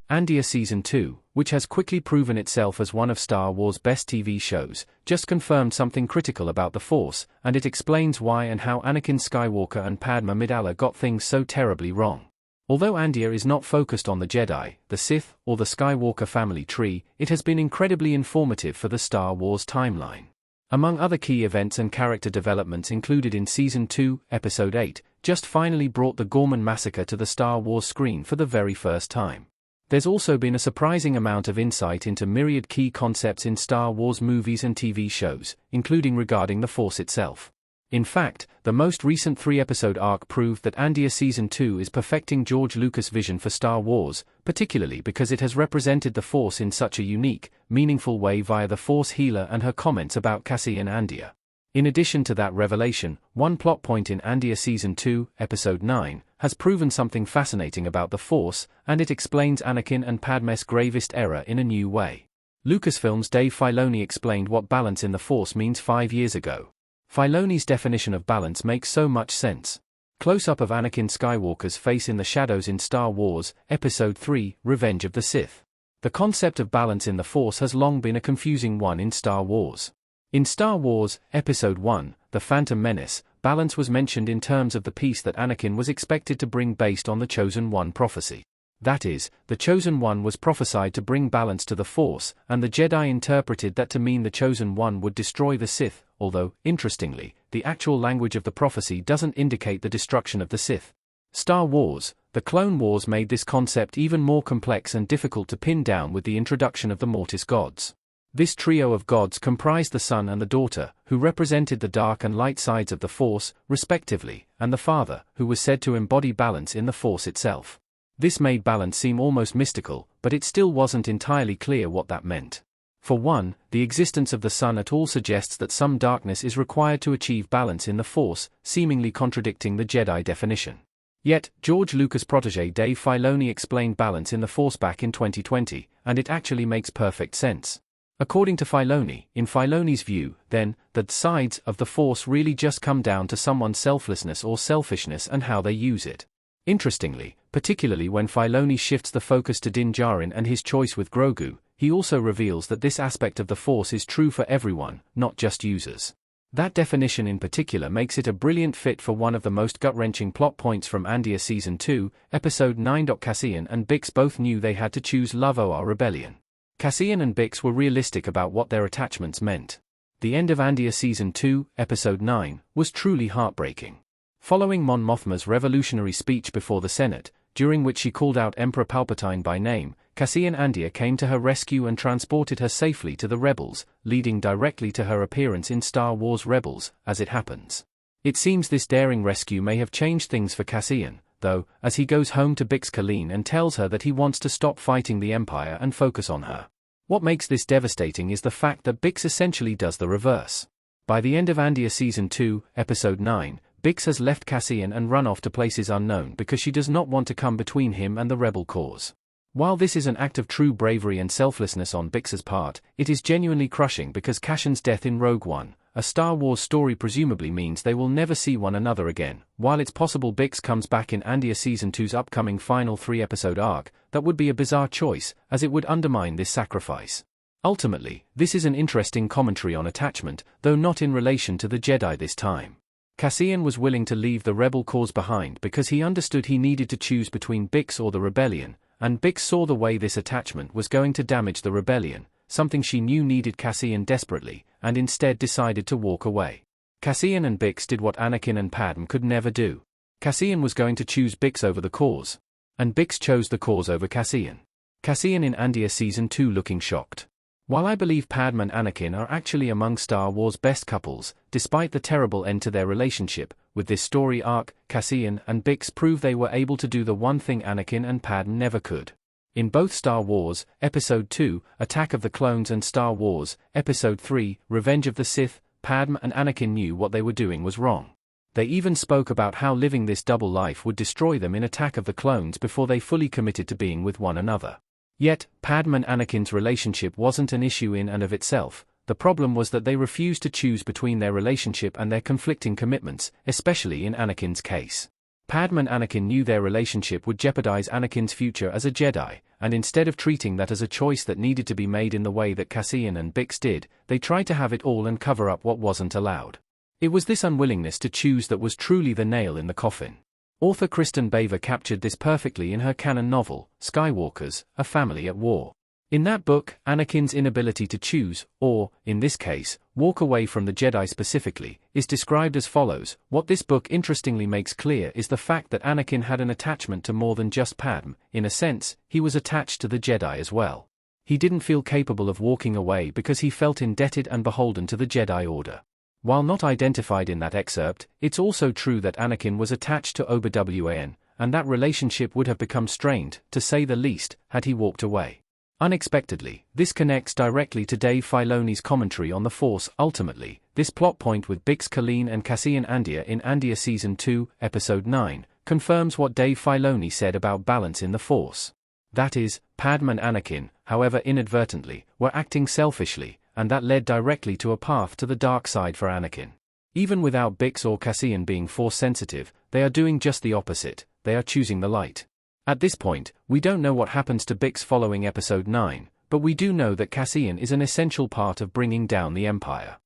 Andor Season 2, which has quickly proven itself as one of Star Wars' best TV shows, just confirmed something critical about the Force, and it explains why and how Anakin Skywalker and Padme Amidala got things so terribly wrong. Although Andor is not focused on the Jedi, the Sith, or the Skywalker family tree, it has been incredibly informative for the Star Wars timeline. Among other key events and character developments included in Season 2, Episode 8, just finally brought the Gorman massacre to the Star Wars screen for the very first time. There's also been a surprising amount of insight into myriad key concepts in Star Wars movies and TV shows, including regarding the Force itself. In fact, the most recent 3-episode arc proved that Andor Season 2 is perfecting George Lucas' vision for Star Wars, particularly because it has represented the Force in such a unique, meaningful way via the Force healer and her comments about Cassian Andor. In addition to that revelation, one plot point in Andor Season 2, Episode 9, has proven something fascinating about the Force, and it explains Anakin and Padme's gravest error in a new way. Lucasfilm's Dave Filoni explained what balance in the Force means 5 years ago. Filoni's definition of balance makes so much sense. Close-up of Anakin Skywalker's face in the shadows in Star Wars, Episode 3, Revenge of the Sith. The concept of balance in the Force has long been a confusing one in Star Wars. In Star Wars, Episode 1, The Phantom Menace, balance was mentioned in terms of the peace that Anakin was expected to bring based on the Chosen One prophecy. That is, the Chosen One was prophesied to bring balance to the Force, and the Jedi interpreted that to mean the Chosen One would destroy the Sith, although, interestingly, the actual language of the prophecy doesn't indicate the destruction of the Sith. Star Wars, The Clone Wars made this concept even more complex and difficult to pin down with the introduction of the Mortis gods. This trio of gods comprised the son and the daughter, who represented the dark and light sides of the Force, respectively, and the father, who was said to embody balance in the Force itself. This made balance seem almost mystical, but it still wasn't entirely clear what that meant. For one, the existence of the sun at all suggests that some darkness is required to achieve balance in the Force, seemingly contradicting the Jedi definition. Yet, George Lucas' protege Dave Filoni explained balance in the Force back in 2020, and it actually makes perfect sense. According to Filoni, in Filoni's view, then, the sides of the Force really just come down to someone's selflessness or selfishness and how they use it. Interestingly, particularly when Filoni shifts the focus to Din Djarin and his choice with Grogu, he also reveals that this aspect of the Force is true for everyone, not just users. That definition in particular makes it a brilliant fit for one of the most gut-wrenching plot points from Andor Season 2, Episode 9. Cassian and Bix both knew they had to choose love or rebellion. Cassian and Bix were realistic about what their attachments meant. The end of Andor Season 2, Episode 9, was truly heartbreaking. Following Mon Mothma's revolutionary speech before the Senate, during which she called out Emperor Palpatine by name, Cassian Andor came to her rescue and transported her safely to the Rebels, leading directly to her appearance in Star Wars Rebels, as it happens. It seems this daring rescue may have changed things for Cassian, though, as he goes home to Bix Colleen and tells her that he wants to stop fighting the Empire and focus on her. What makes this devastating is the fact that Bix essentially does the reverse. By the end of Andor Season 2, Episode 9, Bix has left Cassian and run off to places unknown because she does not want to come between him and the rebel cause. While this is an act of true bravery and selflessness on Bix's part, it is genuinely crushing because Cassian's death in Rogue One, a Star Wars story, presumably means they will never see one another again. While it's possible Bix comes back in Andor Season 2's upcoming final 3-episode arc, that would be a bizarre choice, as it would undermine this sacrifice. Ultimately, this is an interesting commentary on attachment, though not in relation to the Jedi this time. Cassian was willing to leave the rebel cause behind because he understood he needed to choose between Bix or the rebellion, and Bix saw the way this attachment was going to damage the rebellion, something she knew needed Cassian desperately, and instead decided to walk away. Cassian and Bix did what Anakin and Padme could never do. Cassian was going to choose Bix over the cause, and Bix chose the cause over Cassian. Cassian in Andor Season 2 looking shocked. While I believe Padme and Anakin are actually among Star Wars' best couples, despite the terrible end to their relationship, with this story arc, Cassian and Bix prove they were able to do the one thing Anakin and Padme never could. In both Star Wars, Episode 2, Attack of the Clones, and Star Wars, Episode 3, Revenge of the Sith, Padme and Anakin knew what they were doing was wrong. They even spoke about how living this double life would destroy them in Attack of the Clones before they fully committed to being with one another. Yet, Padme and Anakin's relationship wasn't an issue in and of itself. The problem was that they refused to choose between their relationship and their conflicting commitments, especially in Anakin's case. Padme and Anakin knew their relationship would jeopardize Anakin's future as a Jedi, and instead of treating that as a choice that needed to be made in the way that Cassian and Bix did, they tried to have it all and cover up what wasn't allowed. It was this unwillingness to choose that was truly the nail in the coffin. Author Kristen Baver captured this perfectly in her canon novel, Skywalkers, A Family at War. In that book, Anakin's inability to choose, or, in this case, walk away from the Jedi specifically, is described as follows. What this book interestingly makes clear is the fact that Anakin had an attachment to more than just Padme. In a sense, he was attached to the Jedi as well. He didn't feel capable of walking away because he felt indebted and beholden to the Jedi Order. While not identified in that excerpt, it's also true that Anakin was attached to Obi-Wan, and that relationship would have become strained, to say the least, had he walked away. Unexpectedly, this connects directly to Dave Filoni's commentary on the Force. Ultimately, this plot point with Bix Colleen and Cassian Andor in Andor Season 2, Episode 9, confirms what Dave Filoni said about balance in the Force. That is, Padme and Anakin, however inadvertently, were acting selfishly, and that led directly to a path to the dark side for Anakin. Even without Bix or Cassian being Force-sensitive, they are doing just the opposite. They are choosing the light. At this point, we don't know what happens to Bix following Episode 9, but we do know that Cassian is an essential part of bringing down the Empire.